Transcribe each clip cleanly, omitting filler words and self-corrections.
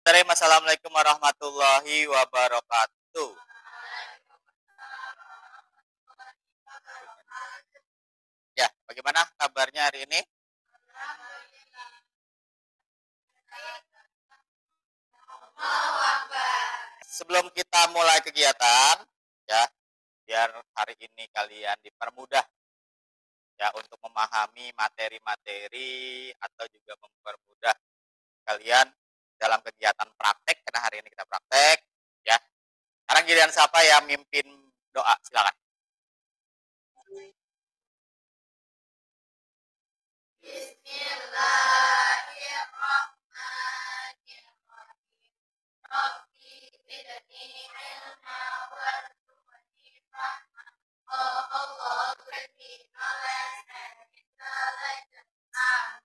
Bismillahirrahmanirrahim. Assalamualaikum warahmatullahi wabarakatuh. Ya, bagaimana kabarnya hari ini? Sebelum kita mulai kegiatan, ya, biar hari ini kalian dipermudah ya untuk memahami materi-materi atau juga mempermudah kalian dalam kegiatan praktek, karena hari ini kita praktek, ya. Sekarang giliran siapa yang mimpin doa? Silakan. Bismillahirrahmanirrahim. Rabbi zidni ilma warzuqni fahma. Oh Allah, grant me knowledge and intelligence. Amin.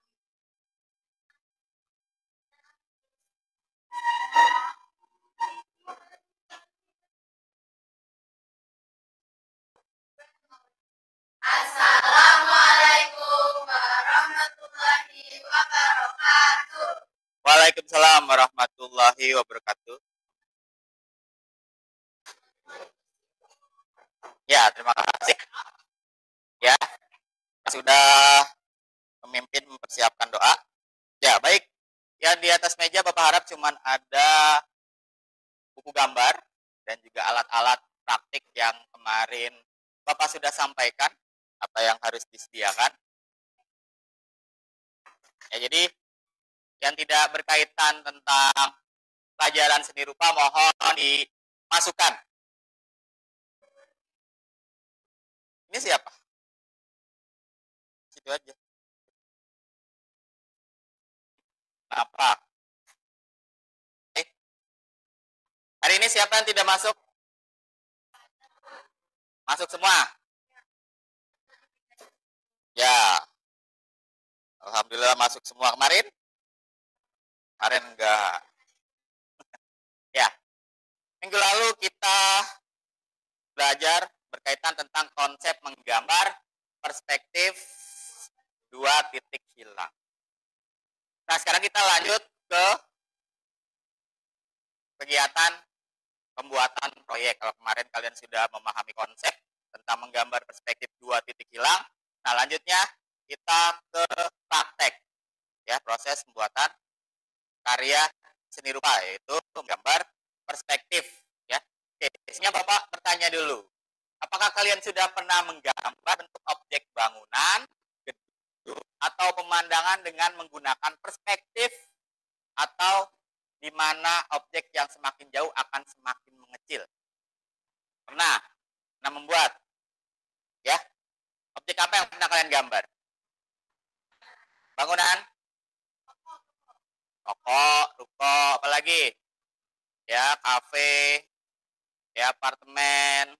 Assalamualaikum warahmatullahi wabarakatuh. Waalaikumsalam warahmatullahi wabarakatuh. Ya, terima kasih. Ya, sudah memimpin mempersiapkan doa. Ya, baik. Yang di atas meja Bapak harap cuman ada buku gambar dan juga alat-alat praktik yang kemarin Bapak sudah sampaikan apa yang harus disediakan. Ya, jadi yang tidak berkaitan tentang pelajaran seni rupa mohon dimasukkan. Ini siapa? Situ aja. Apa? Hari ini siapa yang tidak masuk? Masuk semua? Ya. Alhamdulillah masuk semua. Kemarin? Kemarin enggak. Ya. Minggu lalu kita belajar berkaitan tentang konsep menggambar perspektif 2 titik hilang. Nah, sekarang kita lanjut ke kegiatan pembuatan proyek. Kalau kemarin kalian sudah memahami konsep tentang menggambar perspektif 2 titik hilang, nah lanjutnya kita ke praktek. Ya, proses pembuatan karya seni rupa, yaitu menggambar perspektif. Ya, oke, biasanya Bapak bertanya dulu, apakah kalian sudah pernah menggambar bentuk objek bangunan, gedung, atau pemandangan dengan menggunakan perspektif, atau di mana objek yang semakin jauh akan semakin mengecil? Pernah membuat? Ya, objek apa yang pernah kalian gambar? Bangunan? Toko, ruko, apalagi? Ya, kafe, ya, apartemen,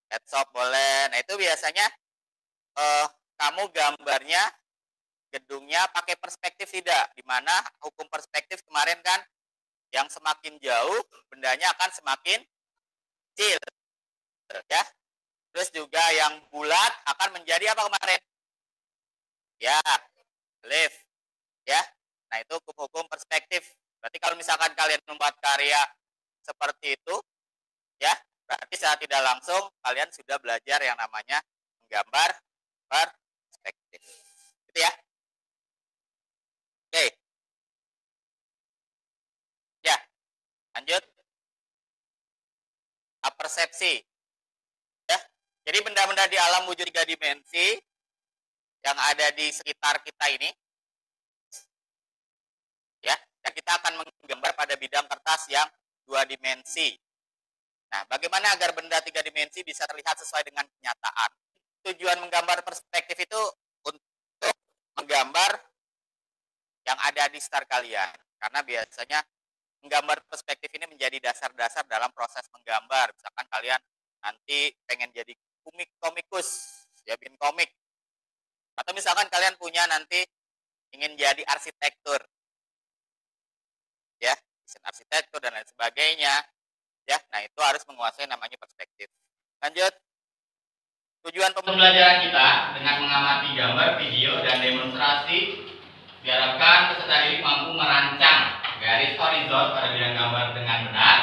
pet shop boleh. Nah, itu biasanya kamu gambarnya gedungnya pakai perspektif tidak? Dimana hukum perspektif kemarin kan yang semakin jauh bendanya akan semakin kecil, ya. Terus juga yang bulat akan menjadi apa kemarin? Ya, lift, ya. Nah, itu hukum perspektif. Berarti kalau misalkan kalian membuat karya seperti itu, ya, berarti secara tidak langsung kalian sudah belajar yang namanya menggambar perspektif. Gitu ya. Oke. Ya, lanjut. Persepsi. Ya. Jadi benda-benda di alam wujud 3 dimensi yang ada di sekitar kita ini, ya, dan kita akan menggambar pada bidang kertas yang 2 dimensi. Nah, bagaimana agar benda 3 dimensi bisa terlihat sesuai dengan kenyataan? Tujuan menggambar perspektif itu untuk menggambar yang ada di sekitar kalian. Karena biasanya menggambar perspektif ini menjadi dasar-dasar dalam proses menggambar. Misalkan kalian nanti pengen jadi komikus, ya, bikin komik. Atau misalkan kalian punya nanti ingin jadi arsitektur, ya, desain arsitektur dan lain sebagainya, ya. Nah, itu harus menguasai namanya perspektif. Lanjut. Tujuan pembelajaran kita dengan mengamati gambar, video, dan demonstrasi diharapkan peserta didik mampu merancang garis horizon pada bidang gambar dengan benar.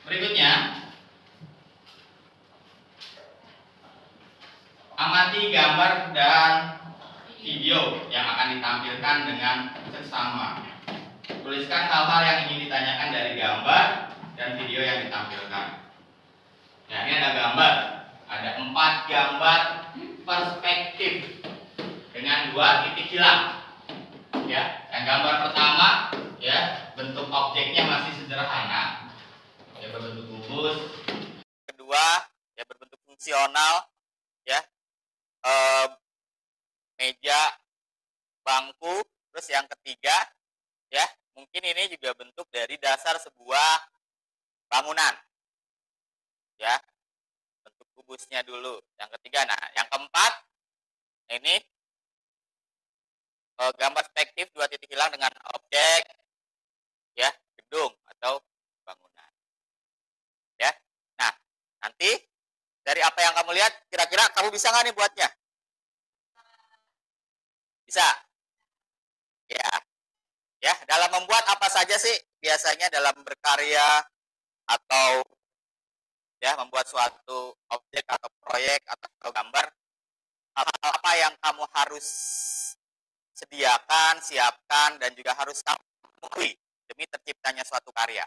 Berikutnya, amati gambar dan video yang akan ditampilkan dengan seksama. Tuliskan hal-hal yang ingin ditanyakan dari gambar dan video yang ditampilkan. Nah, ini ada gambar, ada 4 gambar perspektif dengan 2 titik hilang. Ya, yang gambar pertama, ya, bentuk objeknya masih sederhana, ya, berbentuk kubus. Kedua, ya, berbentuk fungsional, ya, meja, bangku. Terus yang ketiga, ya, mungkin ini juga bentuk dari dasar sebuah bangunan, ya, bentuk kubusnya dulu. Yang ketiga, nah, yang keempat, ini gambar perspektif 2 titik hilang dengan objek, ya, gedung atau bangunan, ya. Nah, nanti dari apa yang kamu lihat, kira-kira kamu bisa nggak nih buatnya? Bisa, ya. Ya, dalam membuat apa saja sih biasanya dalam berkarya atau, ya, membuat suatu objek atau proyek atau gambar, hal-hal apa yang kamu harus sediakan, siapkan, dan juga harus kamu penuhi demi terciptanya suatu karya?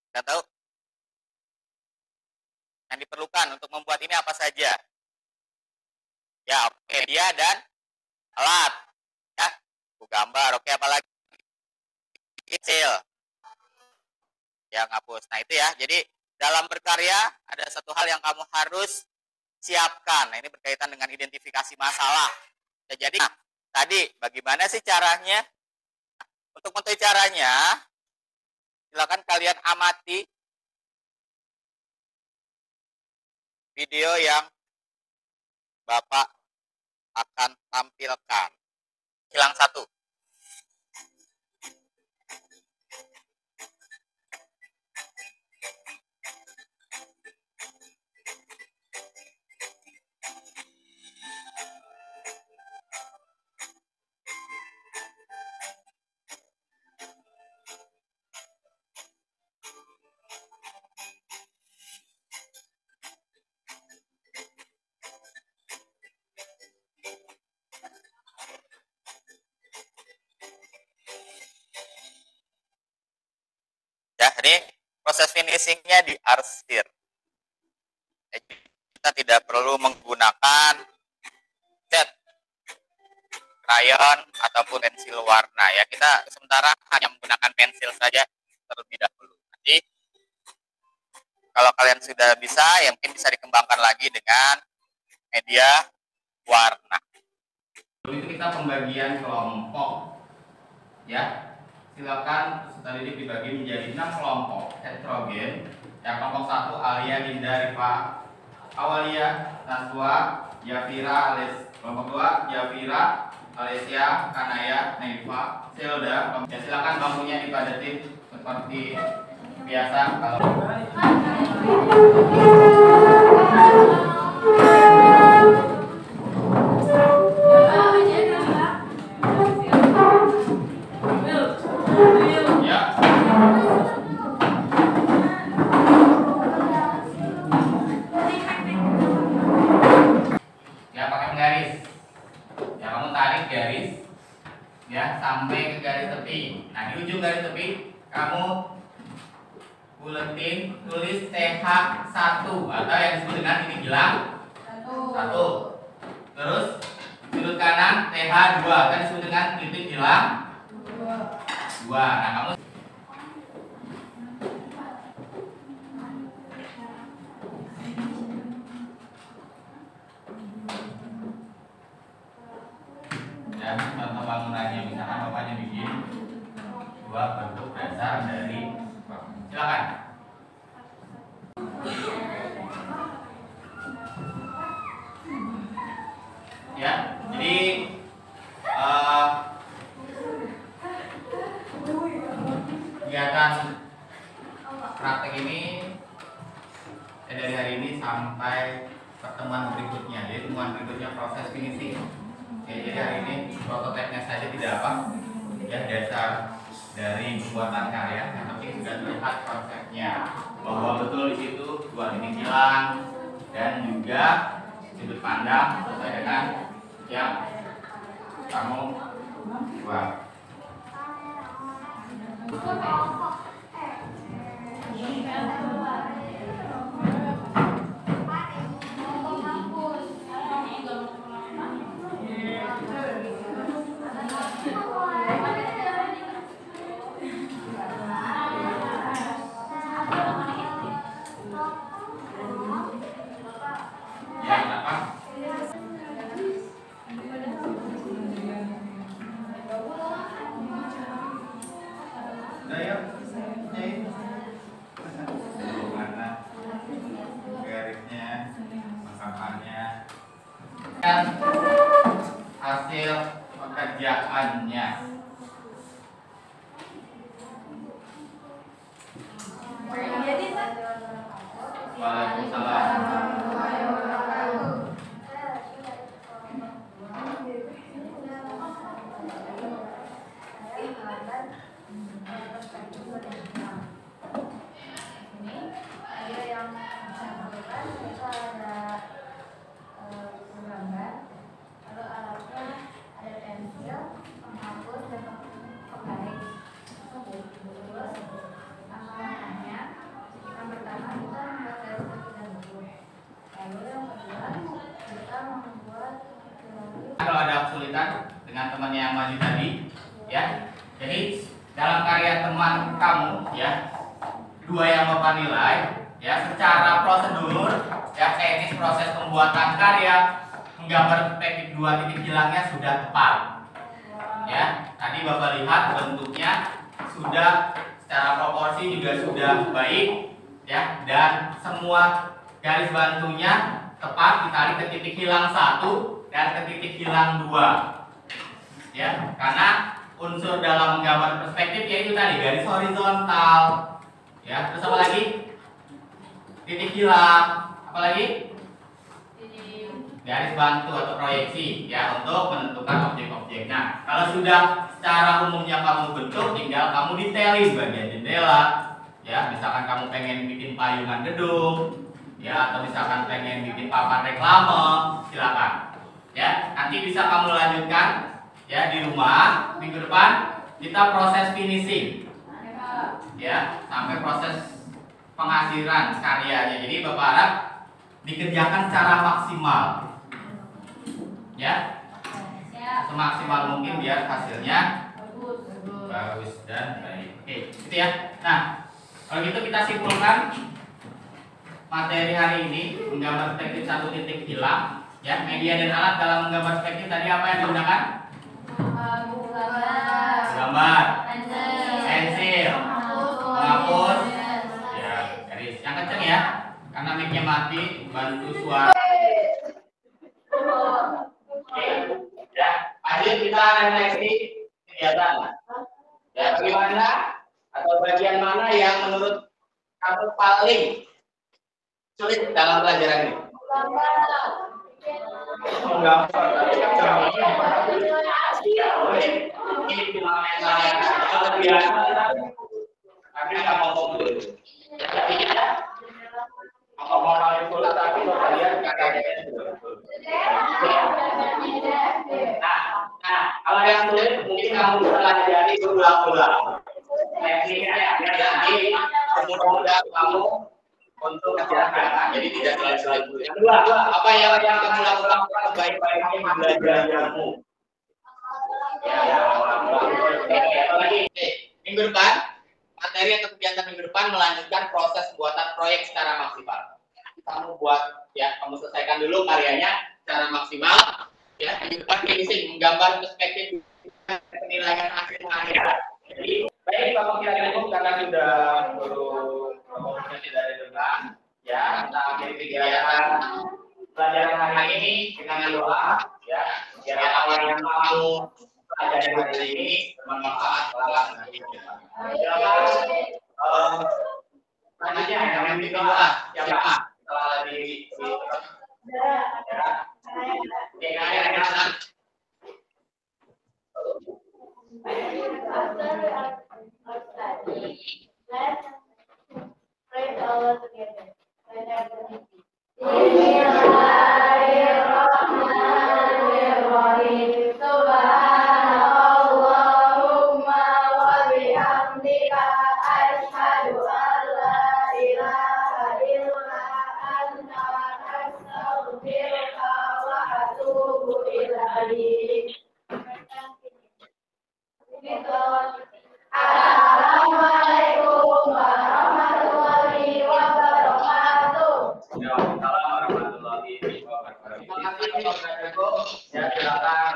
Kita tahu yang diperlukan untuk membuat ini apa saja? Ya, media dan alat, ya, gambar. Oke, apalagi kecil, ya, ngapus. Nah, itu ya. Jadi dalam berkarya ada satu hal yang kamu harus siapkan. Nah, ini berkaitan dengan identifikasi masalah. Jadi, nah, tadi bagaimana sih caranya? Untuk mengetahui caranya, silakan kalian amati video yang Bapak akan tampilkan. Hilang 1. Ya, ini proses finishingnya diarsir. Kita tidak perlu menggunakan cat, krayon, ataupun pensil warna, ya. Kita sementara hanya menggunakan pensil saja terlebih dahulu. Nanti kalau kalian sudah bisa, ya mungkin bisa dikembangkan lagi dengan media warna. Itu kita pembagian kelompok, ya. Silakan peserta didik dibagi menjadi 6 kelompok heterogen. Yang kelompok 1 Alia, Dinda, Rifa, Awalia, Naswa, Yafira, Ales. Kelompok 2 Yafira, Alesia, Kanaya, Naifa, Selda. Ya, silakan bangkunya dipadatin seperti biasa. Kalau sampai ke garis tepi. Nah, di ujung garis tepi kamu buletin, tulis TH1 atau yang disebut dengan titik hilang 1. Terus sudut kanan TH2 kan disebut dengan titik hilang 2. Nah, kamu dan contoh bangunannya, misalkan bapaknya bikin 2 bentuk dasar dari, silakan. Ya, jadi kegiatan praktek ini dari hari ini sampai pertemuan berikutnya. Jadi pertemuan berikutnya proses finishing. Ya, jadi hari ini prototipenya saja tidak apa, ya, dasar dari pembuatan karya, yang penting sudah terlihat konsepnya bahwa betul di situ 2 titik hilang dan juga sudut pandang sesuai dengan yang kamu buat. Ya, kenapa? Udah ya, mana garisnya, masakannya, dan hasil pekerjaannya. Waalaikumsalam. Kalau ada kesulitan dengan temannya yang maju tadi, ya. Jadi dalam karya teman kamu, ya, 2 yang Bapak nilai, ya, secara prosedur, ya, teknis proses pembuatan karya menggambar perspektif 2 titik hilangnya sudah tepat. Ya, tadi Bapak lihat bentuknya sudah secara proporsi juga sudah baik, ya, dan semua garis bantunya tepat ditarik ke titik hilang 1 dan ke titik hilang 2. Ya, karena unsur dalam menggambar perspektif yaitu tadi garis horizontal. Ya, terus apa lagi? Titik hilang. Apa lagi? Garis bantu atau proyeksi, ya, untuk menentukan objek-objek. Nah, kalau sudah secara umumnya kamu bentuk, tinggal kamu detailin bagian jendela. Ya, misalkan kamu pengen bikin payungan gedung, ya, atau misalkan pengen bikin papan reklame, silakan. Ya, nanti bisa kamu lanjutkan, ya, di rumah. Minggu depan kita proses finishing, ya, sampai proses pengakhiran karyanya. Jadi Bapak harap dikerjakan secara maksimal, ya, semaksimal mungkin biar hasilnya bagus dan baik. Oke, gitu ya. Nah, kalau gitu kita simpulkan materi hari ini menggambar perspektif 1 titik hilang. Ya, media dan alat dalam menggambar perspektif tadi apa yang digunakan? Gambar, pensil, penghapus, ya, garis. Yang kenceng ya, karena mic-nya mati, bantu suara. Oke, ya, lanjut kita refleksi kegiatan. Ya, bagaimana atau bagian mana yang menurut kamu paling sulit dalam pelajaran ini? Ini cuma mental biasa, tapi nggak ngomong dulu. Ngomong paling sulit tapi kalian katanya sudah. Nah, kalau yang sulit mungkin kamu bisa pelajari berulang-ulang. Tekniknya ya, biar nanti mudah-mudahan kamu untuk jaga, jadi tidak selalu. Yang kedua, apa yang kamu lakukan sebaik-baiknya belajarmu? Apalagi minggu depan, materi atau kegiatan minggu depan melanjutkan proses pembuatan proyek secara maksimal. Kamu buat, ya, kamu selesaikan dulu karyanya secara maksimal. Ya, minggu depan finishing, menggambar perspektif penilaian akhir karya. Jadi baik Bapak kira-kira karena sudah proposnya tidak didengar, ya, kita akhiri kegiatan pelajaran hari ini dengan doa, ya, biar apa yang kamu pelajari hari ini bermanfaat kelak nanti. Selanjutnya yang memimpin doa siapa? Setelah di ya. Bapak Ibu, ya silakan.